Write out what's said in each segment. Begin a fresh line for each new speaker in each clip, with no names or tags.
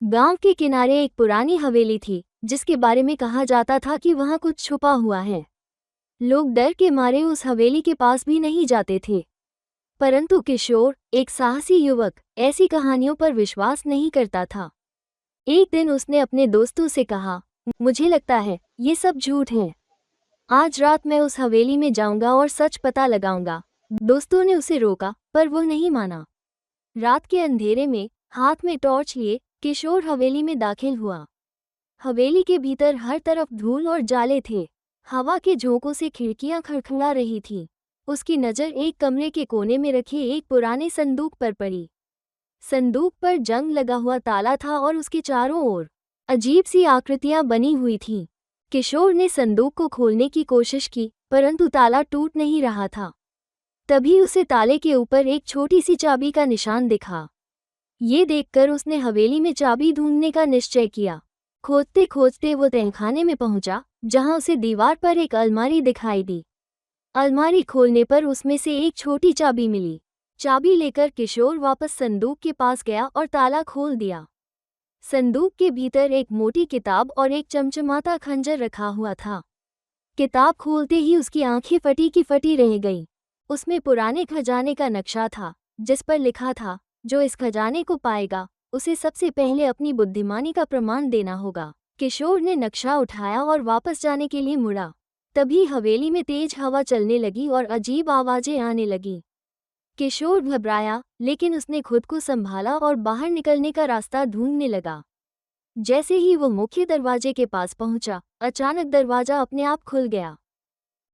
गांव के किनारे एक पुरानी हवेली थी, जिसके बारे में कहा जाता था कि वहां कुछ छुपा हुआ है। लोग डर के मारे उस हवेली के पास भी नहीं जाते थे। परंतु किशोर, एक साहसी युवक, ऐसी कहानियों पर विश्वास नहीं करता था। एक दिन उसने अपने दोस्तों से कहा, मुझे लगता है ये सब झूठ है। आज रात मैं उस हवेली में जाऊंगा और सच पता लगाऊंगा। दोस्तों ने उसे रोका, पर वो नहीं माना। रात के अंधेरे में, हाथ में टॉर्च लिए, किशोर हवेली में दाखिल हुआ। हवेली के भीतर हर तरफ धूल और जाले थे। हवा के झोंकों से खिड़कियां खड़खड़ा रही थीं। उसकी नज़र एक कमरे के कोने में रखे एक पुराने संदूक पर पड़ी। संदूक पर जंग लगा हुआ ताला था और उसके चारों ओर अजीब सी आकृतियां बनी हुई थीं। किशोर ने संदूक को खोलने की कोशिश की, परंतु ताला टूट नहीं रहा था। तभी उसे ताले के ऊपर एक छोटी सी चाबी का निशान दिखा। ये देखकर उसने हवेली में चाबी ढूंढने का निश्चय किया। खोजते खोजते वो तहखाने में पहुंचा, जहां उसे दीवार पर एक अलमारी दिखाई दी। अलमारी खोलने पर उसमें से एक छोटी चाबी मिली। चाबी लेकर किशोर वापस संदूक के पास गया और ताला खोल दिया। संदूक के भीतर एक मोटी किताब और एक चमचमाता खंजर रखा हुआ था। किताब खोलते ही उसकी आंखें फटी की फटी रह गईं। उसमें पुराने खजाने का नक्शा था, जिस पर लिखा था, जो इस खजाने को पाएगा, उसे सबसे पहले अपनी बुद्धिमानी का प्रमाण देना होगा। किशोर ने नक्शा उठाया और वापस जाने के लिए मुड़ा। तभी हवेली में तेज हवा चलने लगी और अजीब आवाजें आने लगीं। किशोर घबराया, लेकिन उसने खुद को संभाला और बाहर निकलने का रास्ता ढूंढने लगा। जैसे ही वो मुख्य दरवाजे के पास पहुंचा, अचानक दरवाजा अपने आप खुल गया।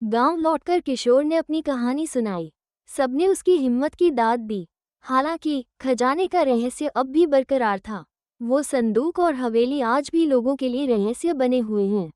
गांव लौटकर किशोर ने अपनी कहानी सुनाई। सबने उसकी हिम्मत की दाद दी। हालांकि खजाने का रहस्य अब भी बरकरार था। वो संदूक और हवेली आज भी लोगों के लिए रहस्य बने हुए हैं।